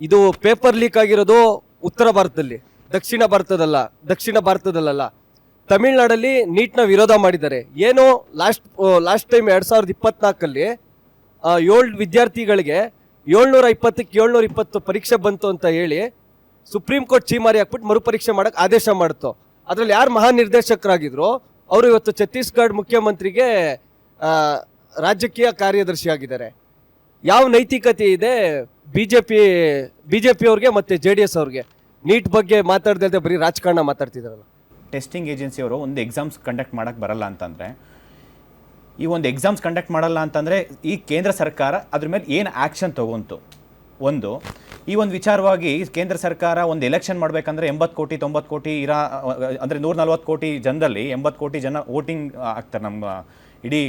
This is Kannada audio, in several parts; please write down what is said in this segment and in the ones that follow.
ಇದು ಪೇಪರ್ ಲೀಕ್ ಆಗಿರೋದು ಉತ್ತರ ಭಾರತದಲ್ಲಿ, ದಕ್ಷಿಣ ಭಾರತದಲ್ಲ. ತಮಿಳ್ನಾಡಲ್ಲಿ ನೀಟ್ನ ವಿರೋಧ ಮಾಡಿದ್ದಾರೆ. ಏನು ಲಾಸ್ಟ್ ಟೈಮ್ 2024 7 ವಿದ್ಯಾರ್ಥಿಗಳಿಗೆ 720ಕ್ಕೆ 720 ಪರೀಕ್ಷೆ ಬಂತು ಅಂತ ಹೇಳಿ ಸುಪ್ರೀಂ ಕೋರ್ಟ್ ಚೀಮಾರಿ ಹಾಕ್ಬಿಟ್ಟು ಮರುಪರೀಕ್ಷೆ ಮಾಡಕ್ಕೆ ಆದೇಶ ಮಾಡಿತು. ಅದರಲ್ಲಿ ಯಾರು ಮಹಾನಿರ್ದೇಶಕರಾಗಿದ್ರು ಅವರು ಇವತ್ತು ಛತ್ತೀಸ್ಗಢ ಮುಖ್ಯಮಂತ್ರಿಗೆ ರಾಜಕೀಯ ಕಾರ್ಯದರ್ಶಿ ಆಗಿದ್ದಾರೆ. ಯಾವ ನೈತಿಕತೆ ಇದೆ ಬಿಜೆಪಿ ಅವ್ರಿಗೆ ಮತ್ತೆ JDS ಅವ್ರಿಗೆ? ನೀಟ್ ಬಗ್ಗೆ ಮಾತಾಡ್ದೆ ಬರೀ ರಾಜಕಾರಣ ಮಾತಾಡ್ತಿದಾರಲ್ಲ. ಟೆಸ್ಟಿಂಗ್ ಏಜೆನ್ಸಿಯವರು ಒಂದು ಎಕ್ಸಾಮ್ಸ್ ಕಂಡಕ್ಟ್ ಮಾಡೋಕ್ಕೆ ಬರಲ್ಲ ಅಂತಂದರೆ, ಈ ಒಂದು ಎಕ್ಸಾಮ್ಸ್ ಕಂಡಕ್ಟ್ ಮಾಡಲ್ಲ ಅಂತಂದರೆ ಈ ಕೇಂದ್ರ ಸರ್ಕಾರ ಅದ್ರ ಮೇಲೆ ಏನು ಆ್ಯಕ್ಷನ್ ತೊಗೊಂತು? ಈ ಒಂದು ವಿಚಾರವಾಗಿ ಕೇಂದ್ರ ಸರ್ಕಾರ ಒಂದು ಎಲೆಕ್ಷನ್ ಮಾಡಬೇಕಂದ್ರೆ 80 ಕೋಟಿ 90 ಕೋಟಿ ಅಂದರೆ 140 ಕೋಟಿ ಜನರಲ್ಲಿ 80 ಕೋಟಿ ಜನ ವೋಟಿಂಗ್ ಆಗ್ತಾರೆ ನಮ್ಮ ಇಡೀ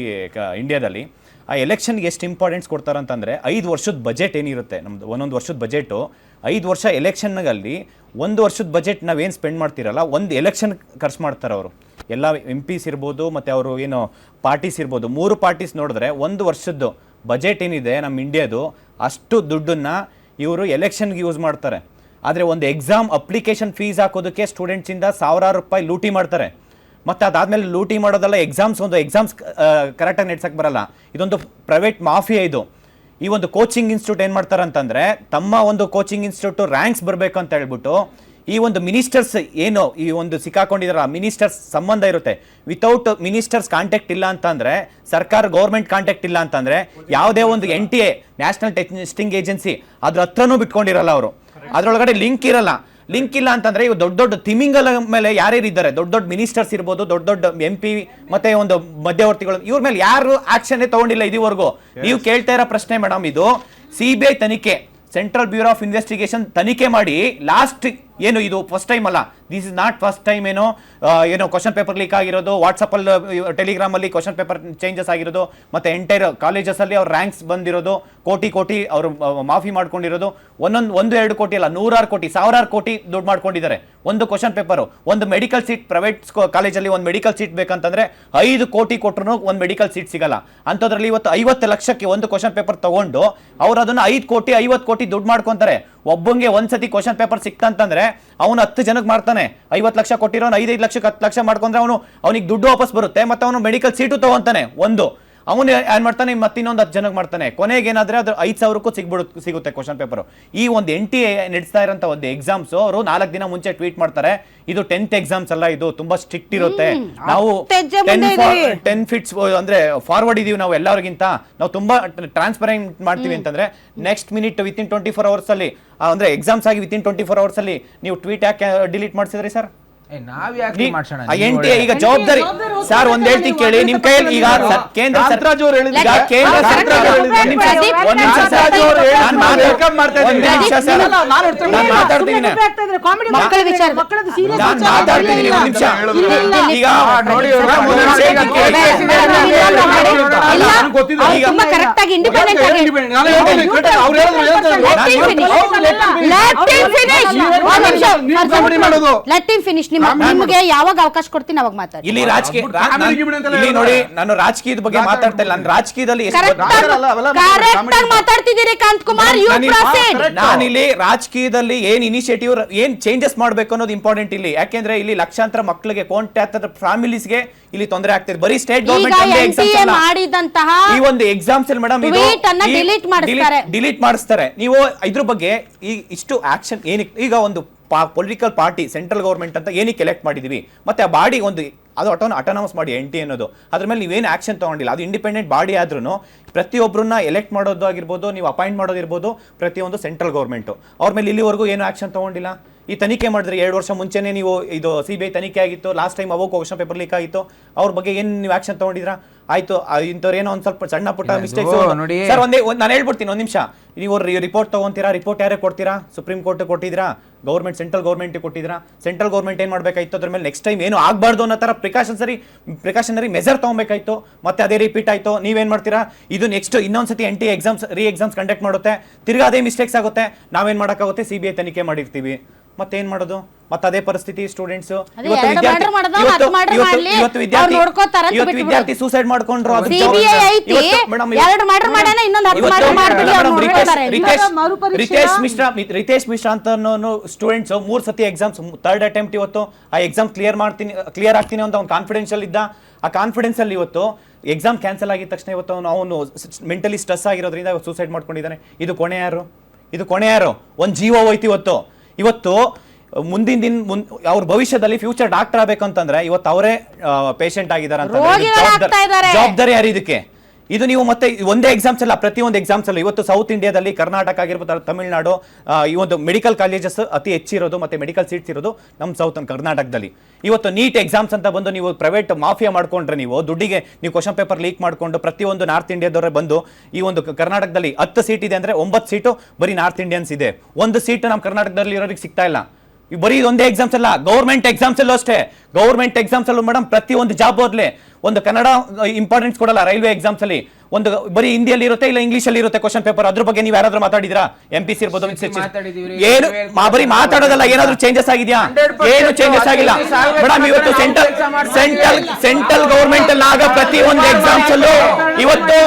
ಇಂಡಿಯಾದಲ್ಲಿ. ಆ ಎಲೆಕ್ಷನ್ಗೆ ಎಷ್ಟು ಇಂಪಾರ್ಟೆನ್ಸ್ ಕೊಡ್ತಾರೆ ಅಂತಂದರೆ 5 ವರ್ಷದ ಬಜೆಟ್ ಏನಿರುತ್ತೆ ನಮ್ಮದು, ಒಂದೊಂದು ವರ್ಷದ ಬಜೆಟು 5 ವರ್ಷ ಎಲೆಕ್ಷನ್ನಲ್ಲಿ 1 ವರ್ಷದ ಬಜೆಟ್ ನಾವೇನು ಸ್ಪೆಂಡ್ ಮಾಡ್ತಿರಲ್ಲ, ಒಂದು ಎಲೆಕ್ಷನ್ ಖರ್ಚು ಮಾಡ್ತಾರೆ ಅವರು. ಎಲ್ಲ MPs ಇರ್ಬೋದು ಮತ್ತು ಅವರು ಏನು ಪಾರ್ಟೀಸ್ ಇರ್ಬೋದು, 3 ಪಾರ್ಟೀಸ್ ನೋಡಿದ್ರೆ 1 ವರ್ಷದ್ದು ಬಜೆಟ್ ಏನಿದೆ ನಮ್ಮ ಇಂಡಿಯಾದು ಅಷ್ಟು ದುಡ್ಡನ್ನು ಇವರು ಎಲೆಕ್ಷನ್ಗೆ ಯೂಸ್ ಮಾಡ್ತಾರೆ. ಆದರೆ ಒಂದು ಎಕ್ಸಾಮ್ ಅಪ್ಲಿಕೇಶನ್ ಫೀಸ್ ಹಾಕೋದಕ್ಕೆ ಸ್ಟೂಡೆಂಟ್ಸಿಂದ ಸಾವಿರಾರು ರೂಪಾಯಿ ಲೂಟಿ ಮಾಡ್ತಾರೆ. ಮತ್ತು ಅದಾದಮೇಲೆ ಲೂಟಿ ಮಾಡೋದಲ್ಲ, ಎಕ್ಸಾಮ್ಸ್ ಕರೆಕ್ಟಾಗಿ ನಡೆಸೋಕ್ಕೆ ಬರಲ್ಲ. ಇದೊಂದು ಪ್ರೈವೇಟ್ ಮಾಫಿಯಾ ಇದು. ಈ ಒಂದು ಕೋಚಿಂಗ್ ಇನ್ಸ್ಟಿಟ್ಯೂಟ್ ಏನು ಮಾಡ್ತಾರೆ ಅಂತಂದರೆ, ತಮ್ಮ ಒಂದು ಕೋಚಿಂಗ್ ಇನ್ಸ್ಟಿಟ್ಯೂಟ್ ರ್ಯಾಂಕ್ಸ್ ಬರಬೇಕು ಅಂತ ಹೇಳ್ಬಿಟ್ಟು ಈ ಒಂದು ಮಿನಿಸ್ಟರ್ಸ್ ಏನು ಈ ಒಂದು ಸಿಕ್ಕಾಕೊಂಡಿದಾರ, ಮಿನಿಸ್ಟರ್ಸ್ ಸಂಬಂಧ ಇರುತ್ತೆ. ವಿತೌಟ್ ಮಿನಿಸ್ಟರ್ಸ್ ಕಾಂಟ್ಯಾಕ್ಟ್ ಇಲ್ಲ ಅಂತಂದರೆ, ಸರ್ಕಾರ ಗೌರ್ಮೆಂಟ್ ಕಾಂಟ್ಯಾಕ್ಟ್ ಇಲ್ಲ ಅಂತಂದರೆ, ಯಾವುದೇ ಒಂದು NTA ನ್ಯಾಷನಲ್ ಟೆಸ್ಟಿಂಗ್ ಏಜೆನ್ಸಿ ಅದ್ರ ಹತ್ರನೂ ಬಿಟ್ಕೊಂಡಿರಲ್ಲ ಅವರು. ಅದರೊಳಗಡೆ ಲಿಂಕ್ ಇಲ್ಲ ಅಂತಂದ್ರೆ ಇವು ದೊಡ್ಡ ತಿಮಿಂಗಲ ಮೇಲೆ ಯಾರ್ಯಾರು ಇದ್ದಾರೆ, ದೊಡ್ಡ ಮಿನಿಸ್ಟರ್ಸ್ ಇರ್ಬೋದು, ದೊಡ್ಡ MP ಮತ್ತೆ ಒಂದು ಮಧ್ಯವರ್ತಿಗಳು, ಇವ್ರ ಮೇಲೆ ಯಾರು ಆಕ್ಷನ್ ತಗೊಂಡಿಲ್ಲ ಇದುವರೆಗೂ. ನೀವು ಕೇಳ್ತಾ ಇರೋ ಪ್ರಶ್ನೆ ಮೇಡಮ್, ಇದು CBI ತನಿಖೆ, ಸೆಂಟ್ರಲ್ ಬ್ಯೂರೋ ಆಫ್ ಇನ್ವೆಸ್ಟಿಗೇಷನ್ ತನಿಖೆ ಮಾಡಿ ಲಾಸ್ಟ್ ಏನು ಇದು ಫಸ್ಟ್ ಟೈಮ್ ಅಲ್ಲ, this is not first time. ಏನೋ ಕ್ವಶನ್ ಪೇಪರ್ ಲೀಕ್ ಆಗಿರೋದು, ವಾಟ್ಸಪ್ಪಲ್ಲಿ ಟೆಲಿಗ್ರಾಮಲ್ಲಿ ಕ್ವಶನ್ ಪೇಪರ್ ಚೇಂಜಸ್ ಆಗಿರೋದು, ಮತ್ತು ಎಂಟೈರ್ ಕಾಲೇಜಸಲ್ಲಿ ಅವ್ರ ರ್ಯಾಂಕ್ಸ್ ಬಂದಿರೋದು, ಕೋಟಿ ಅವರು ಮಾಫಿ ಮಾಡ್ಕೊಂಡಿರೋದು, 1-2 ಕೋಟಿ ಅಲ್ಲ, 100 ಕೋಟಿ 1000 ಕೋಟಿ ದುಡ್ಡು ಮಾಡ್ಕೊಂಡಿದ್ದಾರೆ. ಒಂದು ಕ್ವಶನ್ ಪೇಪರು, ಒಂದು ಮೆಡಿಕಲ್ ಸೀಟ್, ಪ್ರೈವೇಟ್ ಕಾಲೇಜಲ್ಲಿ ಒಂದು ಮೆಡಿಕಲ್ ಸೀಟ್ ಬೇಕಂತಂದ್ರೆ 5 ಕೋಟಿ ಕೊಟ್ಟರು ಒಂದು ಮೆಡಿಕಲ್ ಸೀಟ್ ಸಿಗಲ್ಲ. ಅಂಥದ್ರಲ್ಲಿ ಇವತ್ತು 50 ಲಕ್ಷಕ್ಕೆ ಒಂದು ಕ್ವಶನ್ ಪೇಪರ್ ತಗೊಂಡು ಅವ್ರು ಅದನ್ನು 5 ಕೋಟಿ 50 ಕೋಟಿ ದುಡ್ಡು ಮಾಡ್ಕೊಂತಾರೆ. ಒಬ್ಬಂಗೆ ಒಂದ್ಸತಿ ಕ್ವಶನ್ ಪೇಪರ್ ಸಿಕ್ತಂತಂದ್ರೆ ಅವನು 10 ಜನಕ್ಕೆ ಮಾಡ್ತಾನೆ. 50 ಲಕ್ಷ ಕೊಟ್ಟಿರೋನು 5 ಲಕ್ಷಕ್ಕೆ 10 ಲಕ್ಷ ಮಾಡ್ಕೊಂಡ್ರೆ ಅವನಿಗೆ ದುಡ್ಡು ವಾಪಸ್ ಬರುತ್ತೆ, ಮತ್ತೆ ಅವನು ಮೆಡಿಕಲ್ ಸೀಟು ತಗೊಂತಾನೆ. ಅವನು ಏನ್ ಮಾಡ್ತಾನೆ, ಮತ್ತೆ ಇನ್ನೊಂದು 10 ಜನಕ್ಕೆ ಮಾಡ್ತಾನೆ. ಕೊನೆಗೆ ಏನಾದ್ರೆ ಅದು 5000ಕ್ಕೂ ಸಿಗುತ್ತೆ ಕ್ವಶನ್ ಪೇಪರ್. ಈ ಒಂದು NTA ನಡೆಸ್ತಾ ಇರೋಂಥ ಒಂದು ಎಕ್ಸಾಮ್ಸ್ ಅವರು 4 ದಿನ ಮುಂಚೆ ಟ್ವೀಟ್ ಮಾಡ್ತಾರೆ, ಇದು 10th ಎಕ್ಸಾಮ್ಸ್ ಅಲ್ಲ, ಇದು ತುಂಬಾ ಸ್ಟ್ರಿಕ್ಟ್ ಇರುತ್ತೆ, ನಾವು 10 ಫೀಟ್ಸ್ ಅಂದ್ರೆ ಫಾರ್ವರ್ಡ್ ಇದೀವಿ ನಾವು ಎಲ್ಲರಿಗಿಂತ, ನಾವು ತುಂಬಾ ಟ್ರಾನ್ಸ್ಪರೆಂಟ್ ಮಾಡ್ತೀವಿ ಅಂತಂದ್ರೆ ನೆಕ್ಸ್ಟ್ ಮಿನಿಟ್ ವಿತಿನ್ 24 ಅವರ್ಸ್ ಅಲ್ಲಿ, ಅಂದ್ರೆ ಎಕ್ಸಾಮ್ಸ್ ಆಗಿ ವಿತಿನ್ 24 ಅವರ್ಸ್ ಅಲ್ಲಿ ನೀವು ಟ್ವೀಟ್ ಯಾಕೆ ಡಿಲೀಟ್ ಮಾಡಿಸಿದ್ರಿ ಸರ್? NTA ಈಗ ಜವಾಬ್ದಾರಿ ಸರ್, ಒಂದ್ ಹೇಳ್ತೀನಿ ಕೇಳಿ, ನಿಮ್ ಕೈಯಲ್ಲಿ ಈಗ ಕೇಂದ್ರ ನಿಮಗೆ ಯಾವಾಗ ಅವಕಾಶ ಕೊಡ್ತೀನಿ ಅವಾಗ ಮಾತಾಡಿ. ಇಲ್ಲಿ ನೋಡಿ, ನಾನು ರಾಜಕೀಯದ ಬಗ್ಗೆ ಮಾತಾಡ್ತಾ ಇಲ್ಲ, ನಾನು ರಾಜಕೀಯದಲ್ಲಿ ಮಾತಾಡ್ತಿದ್ದೀರಿ ಕಾಂತಕುಮಾರ್. ನಾನಿಲ್ಲಿ ರಾಜಕೀಯದಲ್ಲಿ ಏನ್ ಇನಿಷಿಯೇಟಿವ್, ಏನ್ ಚೇಂಜಸ್ ಮಾಡ್ಬೇಕು ಅನ್ನೋದು ಇಂಪಾರ್ಟೆಂಟ್ ಇಲ್ಲಿ. ಯಾಕೆಂದ್ರೆ ಇಲ್ಲಿ ಲಕ್ಷಾಂತರ ಮಕ್ಕಳಿಗೆ, ಕೋಟ್ಯಾಂತರ ಫ್ಯಾಮಿಲೀಸ್ಗೆ ಇಲ್ಲಿ ತೊಂದರೆ ಆಗ್ತಿದೆ. ಬರೀ ಸ್ಟೇಟ್ ಗವರ್ಮೆಂಟ್ ಮಾಡಿದಂತಹ ಈ ಒಂದು ಎಕ್ಸಾಮ್ಸ್ ಅಲ್ಲಿ ಮೇಡಮ್ ಡಿಲೀಟ್ ಮಾಡಿಸ್ತಾರೆ. ನೀವು ಇದ್ರ ಬಗ್ಗೆ ಇಷ್ಟು ಆಕ್ಷನ್ ಏನಕ್ಕೆ? ಈಗ ಒಂದು ಪೊಲಿಟಿಕಲ್ ಪಾರ್ಟಿ ಸೆಂಟ್ರಲ್ ಗೌರ್ಮೆಂಟ್ ಅಂತ ಏನಕ್ಕೆ ಎಲೆಕ್ಟ್ ಮಾಡಿದೀವಿ, ಮತ್ತೆ ಆ ಬಾಡಿ ಒಂದು ಅದು ಅಟಾನಮಸ್ ಮಾಡಿ NTA ಅನ್ನೋದು, ಅದ್ರ ಮೇಲೆ ನೀವೇನು ಆಕ್ಷನ್ ತಗೊಂಡಿಲ್ಲ. ಅದು ಇಂಡಿಪೆಂಡೆಂಟ್ ಬಾಡಿ ಆದ್ರೂ ಪ್ರತಿಯೊಬ್ಬರನ್ನ ಎಲೆಕ್ಟ್ ಮಾಡೋದು ಆಗಿರ್ಬೋದು, ನೀವು ಅಪಾಯಿಂಟ್ ಮಾಡೋದಿರ್ಬೋದು, ಪ್ರತಿಯೊಂದು ಸೆಂಟ್ರಲ್ ಗೌರ್ಮೆಂಟು ಅವ್ರ ಮೇಲೆ ಇಲ್ಲಿವರೆಗೂ ಏನು ಆಕ್ಷನ್ ತಗೊಂಡಿಲ್ಲ. ಈ ತನಿಖೆ ಮಾಡಿದ್ರೆ 2 ವರ್ಷ ಮುಂಚೆನೇ ನೀವು ಇದು CBI ತನಿಖೆ ಆಗಿತ್ತು, ಲಾಸ್ಟ್ ಟೈಮ್ ಅವಾಗ ಕ್ವಶನ್ ಪೇಪರ್ ಲೀಕ್ ಆಗಿತ್ತು, ಅವ್ರ ಬಗ್ಗೆ ಏನು ನೀವು ಆಕ್ಷನ್ ತಗೊಂಡಿದ್ರಾ? ಆಯ್ತು, ಇಂಥವ್ರು ಏನೋ ಒಂದು ಸ್ವಲ್ಪ ಸಣ್ಣ ಪುಟ್ಟ ಮಿಸ್ಟೇಕ್ಸ್ ಸರ್. ನಾನು ಹೇಳ್ಬಿಡ್ತೀನಿ, 1 ನಿಮಿಷ. ನೀವು ರಿಪೋರ್ಟ್ ತಗೊಂತೀರಾ, ರಿಪೋರ್ಟ್ ಯಾರೇ ಕೊಡ್ತೀರಾ? ಸುಪ್ರೀಂ ಕೋರ್ಟ್ ಕೊಟ್ಟಿದ್ರಾ? ಗೌರ್ಮೆಂಟ್ ಸೆಂಟ್ರಲ್ ಗೌರ್ಮೆಂಟ್ ಕೊಟ್ಟಿದ್ರಾ? ಸೆಂಟ್ರಲ್ ಗೌರ್ಮೆಂಟ್ ಏನು ಮಾಡಬೇಕಾಯ್ತು, ಅದ್ರ ಮೇಲೆ ನೆಕ್ಸ್ಟ್ ಟೈಮ್ ಏನು ಆಗಬಾರ್ದು ಅನ್ನೋ ಥರ ಪ್ರಿಕಾಷನರಿ ಮೆಜರ್ ತೊಗೊಬೇಕಾಯ್ತು. ಮತ್ತೆ ಅದೇ ರಿಪೀಟ್ ಆಯಿತು. ನೀವೇನು ಮಾಡ್ತೀರಾ, ಇದು ನೆಕ್ಸ್ಟ್ ಇನ್ನೊಂದ್ಸತಿ ಎಕ್ಸಾಮ್ಸ್ ಕಂಡಕ್ಟ್ ಮಾಡುತ್ತೆ, ತಿರ್ಗಾ ಅದೇ ಮಿಸ್ಟೇಕ್ಸ್ ಆಗುತ್ತೆ, ನಾವೇನು ಮಾಡೋಕ್ಕಾಗುತ್ತೆ? CBI ತನಿಖೆ ಮಾಡಿರ್ತೀವಿ. ಮತ್ತೇನ್ ಮಾಡೋದು? ಮತ್ತೆ ಅದೇ ಪರಿಸ್ಥಿತಿ ಸ್ಟೂಡೆಂಟ್ಸ್ ಅದೇ ಎರಡು murder ಮಾಡ್ದವ, ಹತ್ತು murder ಮಾಡ್ಲಿ, ಅವ್ರು ನೋಡ್ಕೋತಾರ ಅಂತ ಬಿಟ್ಬಿಡು. ವಿದ್ಯಾರ್ಥಿ ಸೂಸೈಡ್ ಮಾಡ್ಕೊಂಡ್ರು. ಅದು CBI ಐತಿ, ಎರಡು murder ಮಾಡ್ಯಾನ, ಇನ್ನೊಂದು 10 murder ಮಾಡ್ಬಿಡಿ, ಅವ್ರು ನೋಡ್ಕೋತಾರೆ. ರಿತೇಶ್ ಮಿಶ್ರಾ ಅಂತ ಸ್ಟೂಡೆಂಟ್ಸ್ 3 ಸತಿ ಎಕ್ಸಾಮ್ಸ್, 3rd ಅಟೆಂಪ್ಟ್ ಇವತ್ತು ಆ ಎಕ್ಸಾಮ್ ಕ್ಲಿಯರ್ ಆಗ್ತೀನಿ ಅಂತ ಅವ್ನು ಕಾನ್ಫಿಡೆನ್ಷಿಯಲ್ ಇದ್ದ. ಆ ಕಾನ್ಫಿಡೆನ್ಸ್ ಅಲ್ಲಿ ಇವತ್ತು ಎಕ್ಸಾಮ್ ಕ್ಯಾನ್ಸಲ್ ಆಗಿದ ತಕ್ಷಣ ಇವತ್ತು ಅವನು ಮೆಂಟಲಿ ಸ್ಟ್ರೆಸ್ ಆಗಿರೋದ್ರಿಂದ ಸೂಸೈಡ್ ಮಾಡ್ಕೊಂಡಿದ್ದಾನೆ. ಇದು ಕೊನೆ ಯಾರು? ಒಂದು ಜೀವ ಹೋಯ್ತು ಇವತ್ತು ಮುಂದಿನ ದಿನ ಅವ್ರ ಭವಿಷ್ಯದಲ್ಲಿ ಫ್ಯೂಚರ್ ಡಾಕ್ಟರ್ ಆಗ್ಬೇಕಂತಂದ್ರೆ ಇವತ್ತು ಅವರೇ ಪೇಷಂಟ್ ಆಗಿದ್ದಾರೆ ಅಂತ ಜವಾಬ್ದಾರಿ ಯಾರು ಇದಕ್ಕೆ? ಇದು ನೀವು ಮತ್ತೆ ಒಂದೇ ಎಕ್ಸಾಮ್ಸ್ ಅಲ್ಲ, ಪ್ರತಿಯೊಂದು ಎಕ್ಸಾಮ್ಸ್ ಅಲ್ಲ. ಇವತ್ತು ಸೌತ್ ಇಂಡಿಯಾದಲ್ಲಿ ಕರ್ನಾಟಕ ಆಗಿರ್ಬೋದು, ತಮಿಳುನಾಡು, ಈ ಒಂದು ಮೆಡಿಕಲ್ ಕಾಲೇಜಸ್ ಅತಿ ಹೆಚ್ಚಿರೋದು ಮತ್ತೆ ಮೆಡಿಕಲ್ ಸೀಟ್ಸ್ ಇರೋದು ನಮ್ಮ ಸೌತ್ ಕರ್ನಾಟಕದಲ್ಲಿ. ಇವತ್ತು ನೀಟ್ ಎಕ್ಸಾಮ್ಸ್ ಅಂತ ಬಂದು ನೀವು ಪ್ರೈವೇಟ್ ಮಾಫಿಯಾ ಮಾಡ್ಕೊಂಡ್ರೆ, ನೀವು ದುಡ್ಡಿಗೆ ನೀವು ಕ್ವಶನ್ ಪೇಪರ್ ಲೀಕ್ ಮಾಡ್ಕೊಂಡು ಪ್ರತಿಯೊಂದು ನಾರ್ತ್ ಇಂಡಿಯಾದವರೇ ಬಂದು ಈ ಒಂದು ಕರ್ನಾಟಕದಲ್ಲಿ 10 ಸೀಟ್ ಇದೆ ಅಂದ್ರೆ 9 ಸೀಟು ಬರೀ ನಾರ್ತ್ ಇಂಡಿಯನ್ಸ್ ಇದೆ, 1 ಸೀಟ್ ನಮ್ಮ ಕರ್ನಾಟಕದಲ್ಲಿ ಇರೋರಿಗೆ ಸಿಗ್ತಾ ಇಲ್ಲ. ಬರೀ ಒಂದೇ ಎಕ್ಸಾಮ್ಸ್ ಅಲ್ಲ, ಗೌರ್ಮೆಂಟ್ ಎಕ್ಸಾಮ್ಸ್ ಅಲ್ಲೂ ಅಷ್ಟೇ. ಗೌರ್ಮೆಂಟ್ ಎಕ್ಸಾಮ್ಸ್ ಅಲ್ಲೂ ಮೇಡಮ್ ಪ್ರತಿಯೊಂದು ಜಾಬ್ ಓದ್ಲೆ ಒಂದು ಕನ್ನಡ ಇಂಪಾರ್ಟೆನ್ಸ್ ಕೊಡಲ್ಲ. ರೈಲ್ವೆ ಎಕ್ಸಾಮ್ಸ್ ಅಲ್ಲಿ ಒಂದು ಬರೀ ಹಿಂದಿಯಲ್ಲಿ ಇರುತ್ತೆ, ಇಲ್ಲ ಇಂಗ್ಲಿಷ್ ಅಲ್ಲಿ ಇರುತ್ತೆ ಕ್ವಶನ್ ಪೇಪರ್. ಅದ್ರ ಬಗ್ಗೆ ನೀವು ಯಾರಾದ್ರೂ ಮಾತಾಡಿದ್ರಾ? MPC ಇರ್ಬೋದು, ಏನು ಬರೀ ಮಾತಾಡೋದಲ್ಲ, ಏನಾದ್ರೂ ಚೇಂಜಸ್ ಆಗಿದ್ಯಾ? ಏನು ಚೇಂಜಸ್ ಆಗಿಲ್ಲ ಮೇಡಮ್. ಇವತ್ತು ಸೆಂಟ್ರಲ್ ಗೌರ್ಮೆಂಟ್ ಅಲ್ಲಿ ಆಗ ಪ್ರತಿಯೊಂದು ಎಕ್ಸಾಮ್ಸ್ ಅಲ್ಲೂ ಇವತ್ತು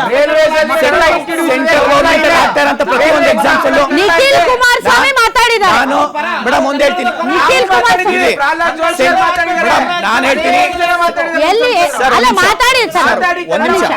ಸೆಂಟ್ರಲ್ ಗೌರ್ಮೆಂಟ್ ಅಲ್ಲಿ ಆಗ್ತಾ ಇರೋಂಥ ಪ್ರತಿಯೊಂದು ಎಕ್ಸಾಮ್ಸ್ ಅಲ್ಲೂ ನಿಖಿಲ್ ಕುಮಾರಸ್ವಾಮಿ ಮಾತಾಡಿದ್ದಾರೆ. ನಾನು ಮೇಡಮ್ ಒಂದ್ ಹೇಳ್ತೀನಿ, ನಾನು ಹೇಳ್ತೀನಿ ಎಲ್ಲಿ ಅಲ್ಲ ಮಾತಾಡಿ ಸರ್, ಒಂದ್ ನಿಮಿಷ.